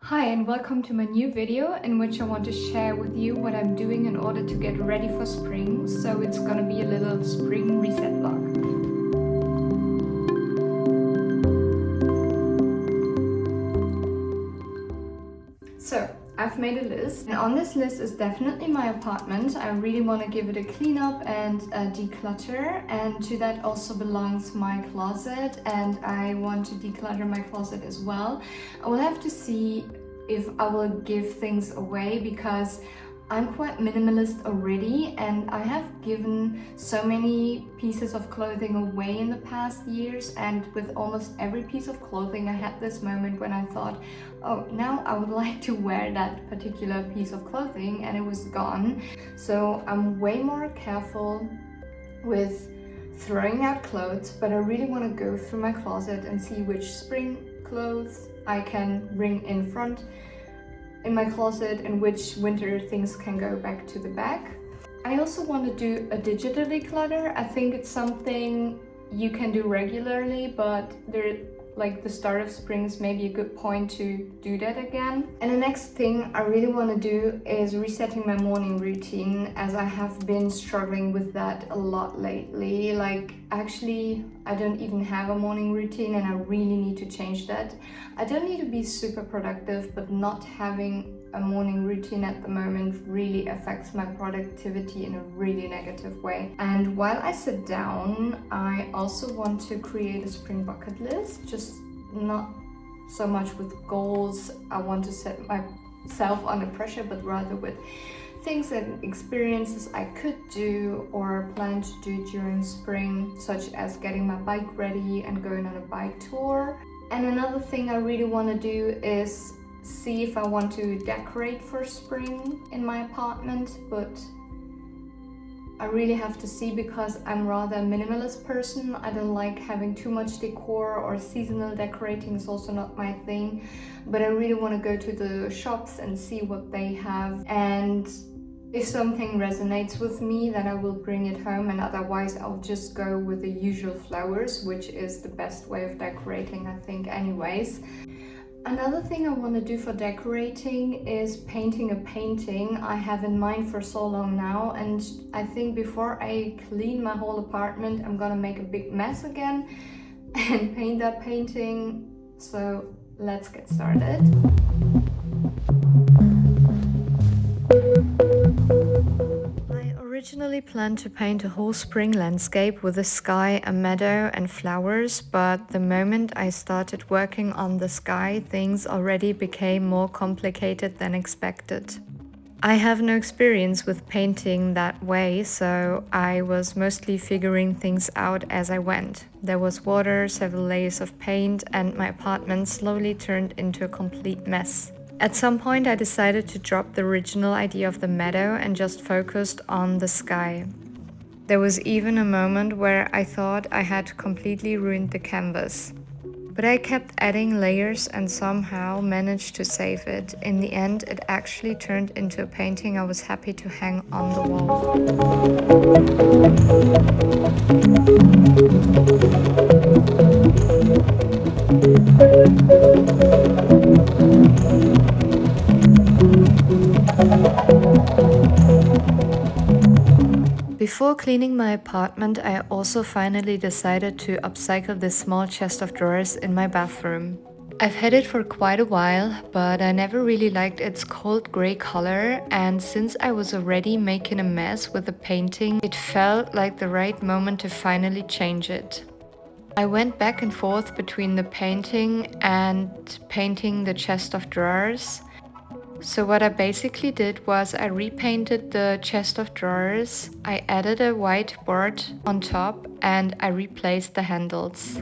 Hi and welcome to my new video in which I want to share with you what I'm doing in order to get ready for spring. So it's gonna be a little spring reset vlog. So I've made a list, and on this list is definitely my apartment. I really want to give it a clean up and a declutter, and to that also belongs my closet, and I want to declutter my closet as well. I will have to see if I will give things away because I'm quite minimalist already, and I have given so many pieces of clothing away in the past years, and with almost every piece of clothing I had this moment when I thought, oh, now I would like to wear that particular piece of clothing, and it was gone. So I'm way more careful with throwing out clothes, but I really want to go through my closet and see which spring clothes I can bring in front in my closet and which winter things can go back to the back. I also want to do a digital declutter. I think it's something you can do regularly, but the start of spring is maybe a good point to do that again. And the next thing I really want to do is resetting my morning routine, as I have been struggling with that a lot lately. Actually, I don't even have a morning routine, and I really need to change that. I don't need to be super productive, but not having a morning routine at the moment really affects my productivity in a really negative way. And while I sit down, I also want to create a spring bucket list, just not so much with goals I want to set myself under pressure, but rather with things and experiences I could do or plan to do during spring, such as getting my bike ready and going on a bike tour. And another thing I really want to do is see if I want to decorate for spring in my apartment, but I really have to see because I'm rather a minimalist person. I don't like having too much decor, or seasonal decorating is also not my thing, but I really want to go to the shops and see what they have, and if something resonates with me, then I will bring it home, and otherwise I'll just go with the usual flowers, which is the best way of decorating, I think, anyways. Another thing I want to do for decorating is painting a painting I have in mind for so long now, and I think before I clean my whole apartment I'm gonna make a big mess again and paint that painting. So let's get started. I originally planned to paint a whole spring landscape with a sky, a meadow and flowers, but the moment I started working on the sky, things already became more complicated than expected. I have no experience with painting that way, so I was mostly figuring things out as I went. There was water, several layers of paint, and my apartment slowly turned into a complete mess. At some point I decided to drop the original idea of the meadow and just focused on the sky. There was even a moment where I thought I had completely ruined the canvas. But I kept adding layers and somehow managed to save it. In the end, it actually turned into a painting I was happy to hang on the wall. Before cleaning my apartment, I also finally decided to upcycle this small chest of drawers in my bathroom. I've had it for quite a while, but I never really liked its cold grey color, and since I was already making a mess with the painting, it felt like the right moment to finally change it. I went back and forth between the painting and painting the chest of drawers. So what I basically did was I repainted the chest of drawers, I added a white board on top, and I replaced the handles.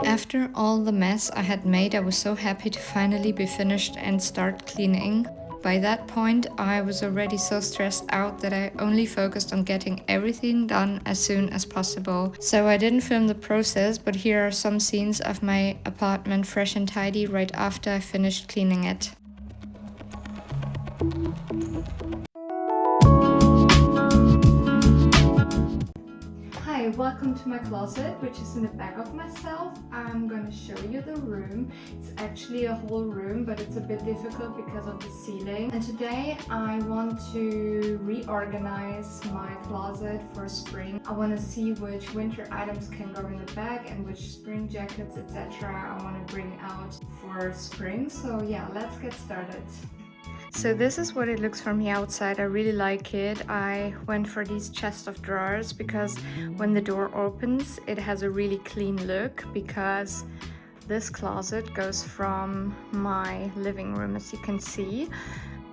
After all the mess I had made, I was so happy to finally be finished and start cleaning. By that point, I was already so stressed out that I only focused on getting everything done as soon as possible. So I didn't film the process, but here are some scenes of my apartment fresh and tidy right after I finished cleaning it. Hi, welcome to my closet, which is in the back of myself. I'm gonna show you the room. It's actually a whole room, but it's a bit difficult because of the ceiling. And today I want to reorganize my closet for spring. I want to see which winter items can go in the back and which spring jackets, etc. I want to bring out for spring. So yeah, let's get started. So this is what it looks from the outside. I really like it. I went for these chest of drawers because when the door opens, it has a really clean look, because this closet goes from my living room, as you can see.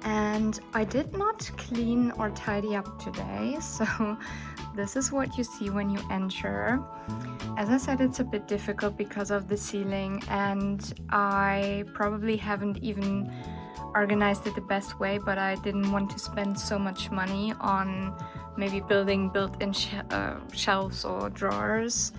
And I did not clean or tidy up today, so this is what you see when you enter. As I said, it's a bit difficult because of the ceiling, and I probably haven't even organized it the best way, but I didn't want to spend so much money on maybe building built-in shelves or drawers.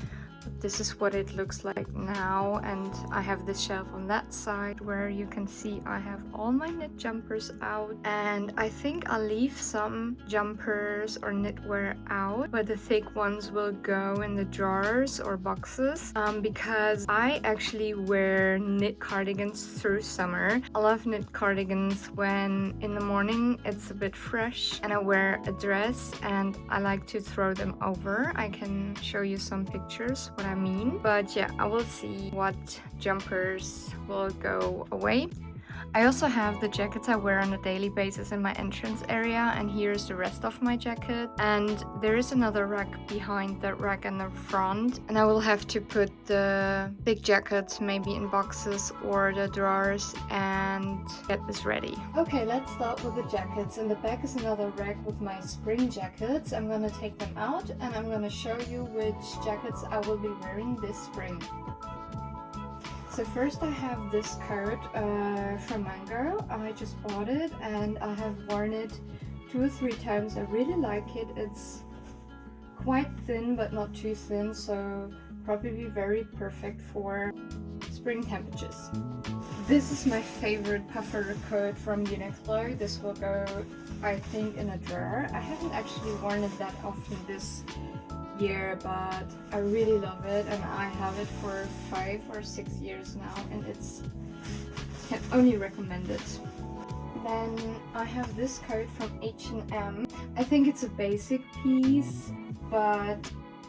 This is what it looks like now, and I have this shelf on that side where you can see I have all my knit jumpers out, and I think I'll leave some jumpers or knitwear out, but the thick ones will go in the drawers or boxes, because I actually wear knit cardigans through summer. I love knit cardigans when in the morning it's a bit fresh and I wear a dress, and I like to throw them over. I can show you some pictures what I mean, but yeah, I will see what jumpers will go away. I also have the jackets I wear on a daily basis in my entrance area, and here's the rest of my jacket. And there is another rack behind the rack in the front, and I will have to put the big jackets maybe in boxes or the drawers and get this ready. Okay, let's start with the jackets. In the back is another rack with my spring jackets. I'm gonna take them out and I'm gonna show you which jackets I will be wearing this spring. So first I have this coat from Mango. I just bought it and I have worn it 2 or 3 times. I really like it. It's quite thin but not too thin, so probably very perfect for spring temperatures. This is my favorite puffer coat from Uniqlo. This will go, I think, in a drawer. I haven't actually worn it that often this year, but I really love it, and I have it for 5 or 6 years now, and it's can only recommend it. Then I have this coat from H&M. I think it's a basic piece, but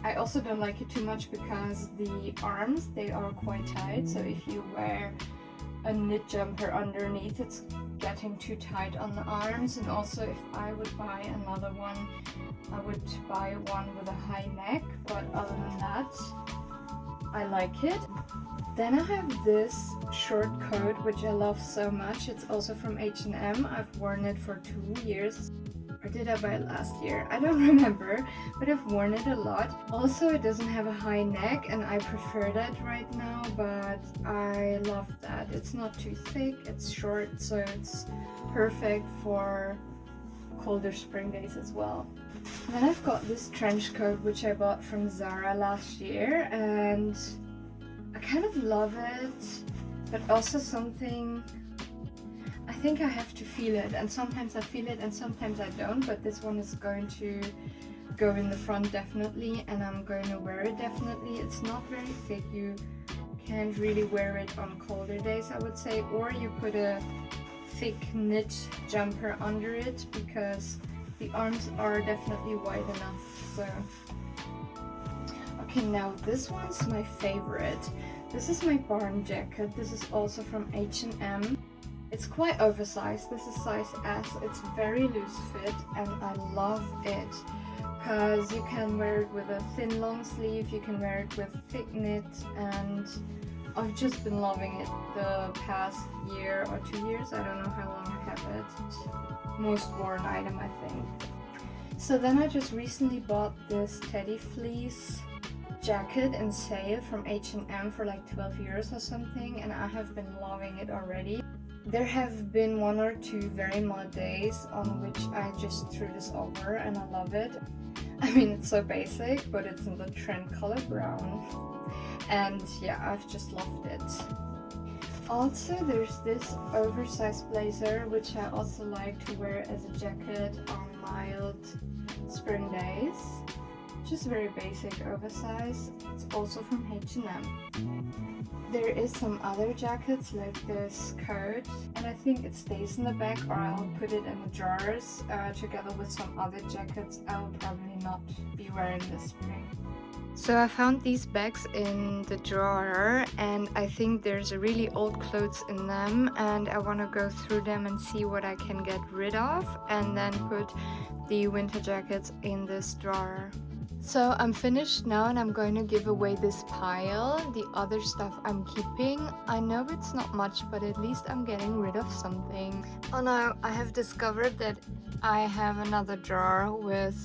I also don't like it too much because the arms, they are quite tight, so if you wear a knit jumper underneath, it's getting too tight on the arms. And also, if I would buy another one, I would buy one with a high neck, but other than that, I like it. Then I have this short coat which I love so much. It's also from H&M. I've worn it for 2 years. Or did I buy it last year? I don't remember, but I've worn it a lot. Also, it doesn't have a high neck, and I prefer that right now, but I love that. It's not too thick, it's short, so it's perfect for colder spring days as well. And then I've got this trench coat which I bought from Zara last year, and I kind of love it, but also something, I think I have to feel it, and sometimes I feel it and sometimes I don't, but this one is going to go in the front definitely, and I'm going to wear it definitely. It's not very thick, you can't really wear it on colder days, I would say, or you put a thick knit jumper under it because the arms are definitely wide enough. So okay, now this one's my favorite. This is my barn jacket. This is also from H&M. It's quite oversized. This is size S. It's very loose fit and I love it because you can wear it with a thin long sleeve, you can wear it with thick knit, and I've just been loving it the past year or 2 years. I don't know how long I have it. Most worn item, I think. So then I just recently bought this teddy fleece jacket in sale from H&M for like 12 euros or something, and I have been loving it already. There have been 1 or 2 very mild days on which I just threw this over and I love it. I mean, it's so basic, but it's in the trend color brown. And yeah, I've just loved it. Also, there's this oversized blazer, which I also like to wear as a jacket on mild spring days. Just very basic oversized. It's also from H&M. There is some other jackets like this coat, and I think it stays in the bag, or I'll put it in the drawers together with some other jackets I will probably not be wearing this spring. So I found these bags in the drawer, and I think there's really old clothes in them, and I want to go through them and see what I can get rid of and then put the winter jackets in this drawer. So I'm finished now and I'm going to give away this pile. The other stuff I'm keeping. I know it's not much, but at least I'm getting rid of something. Oh no, I have discovered that I have another drawer with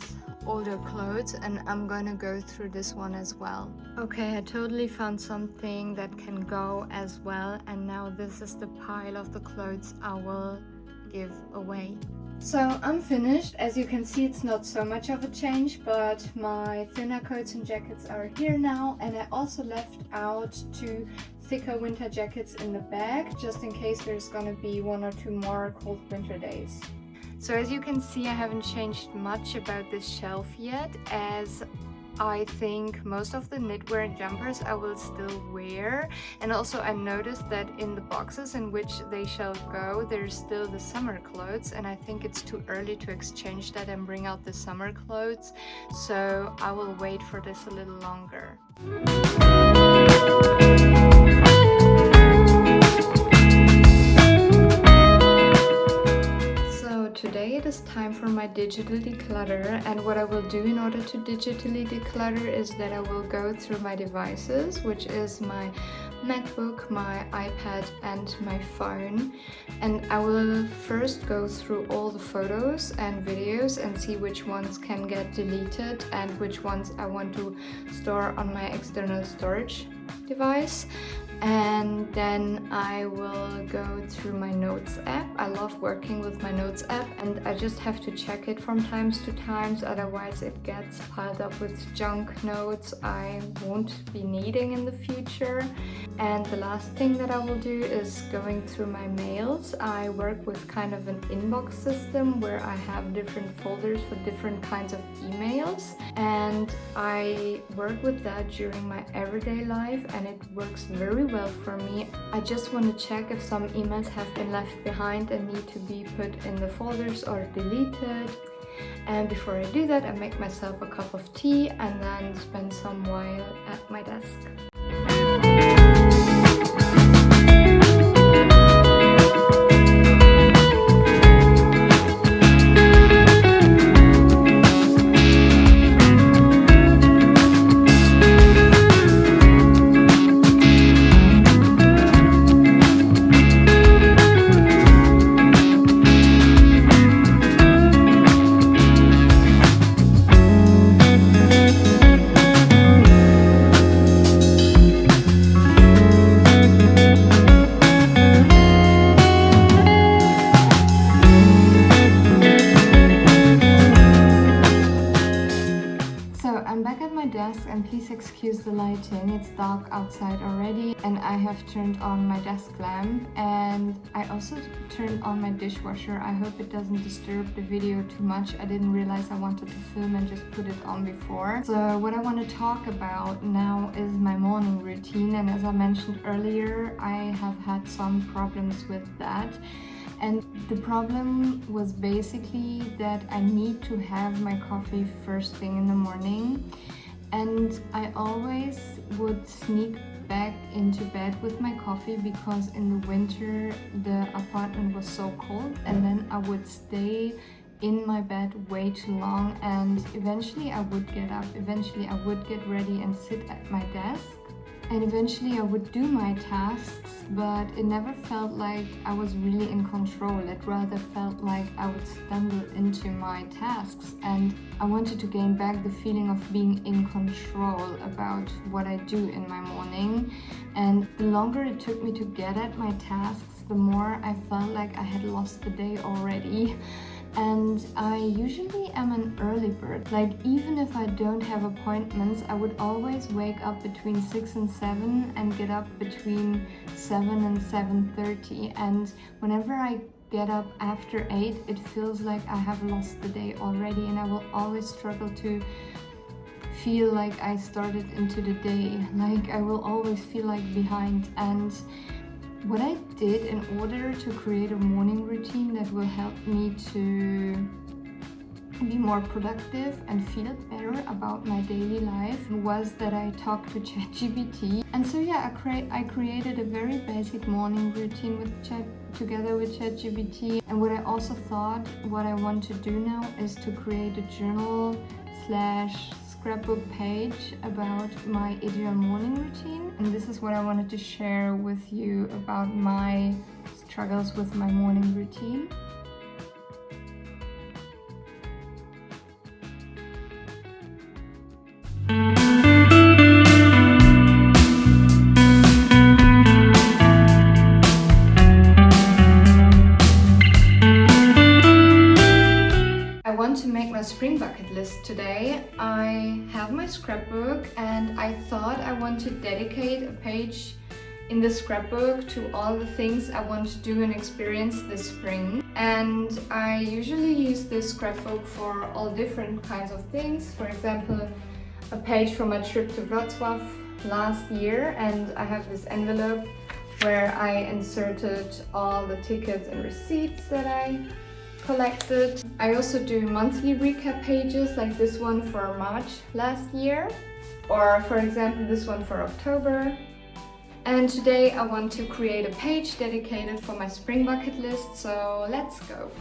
older clothes and I'm going to go through this one as well. Okay, I totally found something that can go as well, and now this is the pile of the clothes I will give away. So I'm finished. As you can see, it's not so much of a change, but my thinner coats and jackets are here now, and I also left out 2 thicker winter jackets in the bag just in case there's gonna be 1 or 2 more cold winter days. So as you can see, I haven't changed much about this shelf yet, as I think most of the knitwear and jumpers I will still wear, and also I noticed that in the boxes in which they shall go, there's still the summer clothes, and I think it's too early to exchange that and bring out the summer clothes, so I will wait for this a little longer. Today it is time for my digital declutter, and what I will do in order to digitally declutter is that I will go through my devices, which is my MacBook, my iPad and my phone, and I will first go through all the photos and videos and see which ones can get deleted and which ones I want to store on my external storage device. And then I will go through my notes app. I love working with my notes app, and I just have to check it from times to times, otherwise it gets piled up with junk notes I won't be needing in the future. And the last thing that I will do is going through my mails. I work with kind of an inbox system where I have different folders for different kinds of emails, and I work with that during my everyday life, and it works very well for me. I just want to check if some emails have been left behind and need to be put in the folders or deleted. And before I do that, I make myself a cup of tea and then spend some while at my desk. And please excuse the lighting, it's dark outside already, and I have turned on my desk lamp, and I also turned on my dishwasher. I hope it doesn't disturb the video too much. I didn't realize I wanted to film and just put it on before. So what I want to talk about now is my morning routine, and as I mentioned earlier, I have had some problems with that. And the problem was basically that I need to have my coffee first thing in the morning. And I always would sneak back into bed with my coffee because in the winter the apartment was so cold, and then I would stay in my bed way too long, and eventually I would get up, eventually I would get ready and sit at my desk. And eventually I would do my tasks, but it never felt like I was really in control. It rather felt like I would stumble into my tasks, and I wanted to gain back the feeling of being in control about what I do in my morning. And the longer it took me to get at my tasks, the more I felt like I had lost the day already. And I usually am an early bird. Like, even if I don't have appointments, I would always wake up between 6 and 7 and get up between 7 and 7:30. And whenever I get up after 8, it feels like I have lost the day already, and I will always struggle to feel like I started into the day. Like, I will always feel like behind. And what I did in order to create a morning routine that will help me to be more productive and feel better about my daily life was that I talked to ChatGPT. And so yeah, I created a very basic morning routine together with ChatGPT. And what I also thought, what I want to do now is to create a journal / scrapbook page about my ideal morning routine. And this is what I wanted to share with you about my struggles with my morning routine. To make my spring bucket list today, I have my scrapbook, and I thought I want to dedicate a page in the scrapbook to all the things I want to do and experience this spring. And I usually use this scrapbook for all different kinds of things. For example, a page from my trip to Wrocław last year, and I have this envelope where I inserted all the tickets and receipts that I collected. I also do monthly recap pages, like this one for March last year, or for example this one for October. And today I want to create a page dedicated for my spring bucket list, so let's go.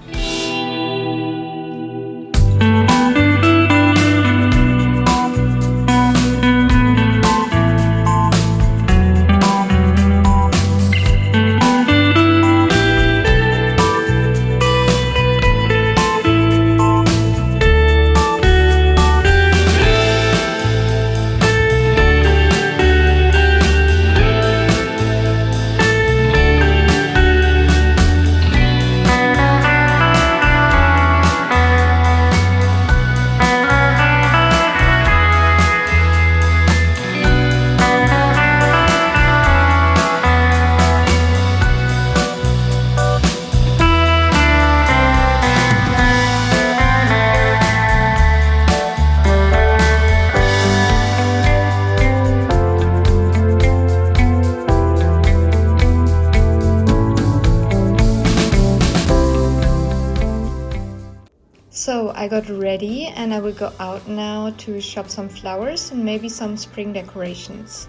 So I got ready and I will go out now to shop some flowers and maybe some spring decorations.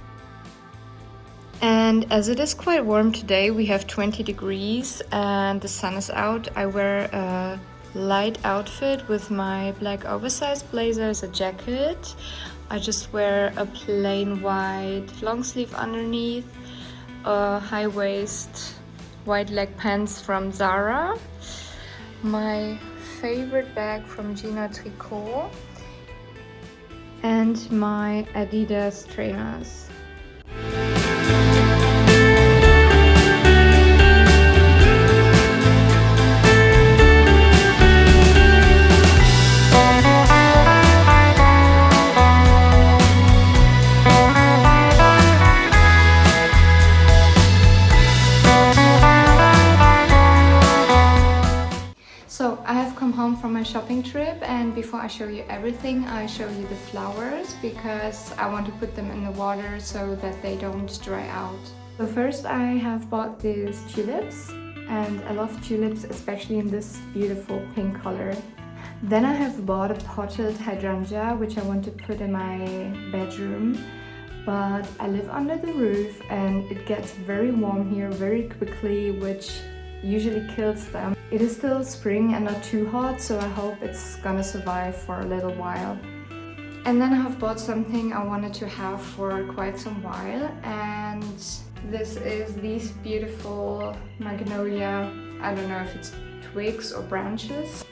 And as it is quite warm today, we have 20 degrees and the sun is out, I wear a light outfit with my black oversized blazer as a jacket. I just wear a plain white long sleeve underneath, a high waist white leg pants from Zara, my favorite bag from Gina Tricot, and my Adidas trainers. So I have come home from my shopping trip, and before I show you everything, I show you the flowers because I want to put them in the water so that they don't dry out. So first I have bought these tulips, and I love tulips, especially in this beautiful pink color. Then I have bought a potted hydrangea which I want to put in my bedroom, but I live under the roof and it gets very warm here very quickly, which usually kills them. It is still spring and not too hot, so I hope it's gonna survive for a little while. And then I have bought something I wanted to have for quite some while, and this is these beautiful magnolia, I don't know if it's twigs or branches.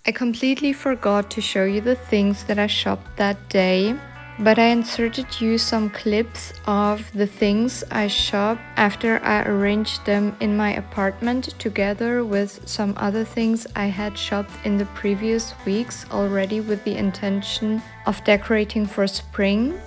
I completely forgot to show you the things that I shopped that day, but I inserted you some clips of the things I shopped after I arranged them in my apartment together with some other things I had shopped in the previous weeks already with the intention of decorating for spring.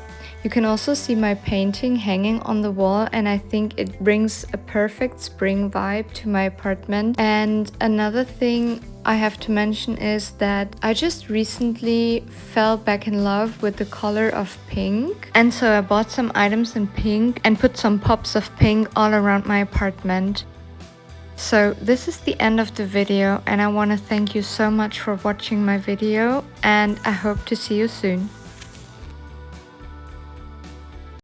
You can also see my painting hanging on the wall, and I think it brings a perfect spring vibe to my apartment. And another thing I have to mention is that I just recently fell back in love with the color of pink, and so I bought some items in pink and put some pops of pink all around my apartment. So this is the end of the video, and I want to thank you so much for watching my video, and I hope to see you soon.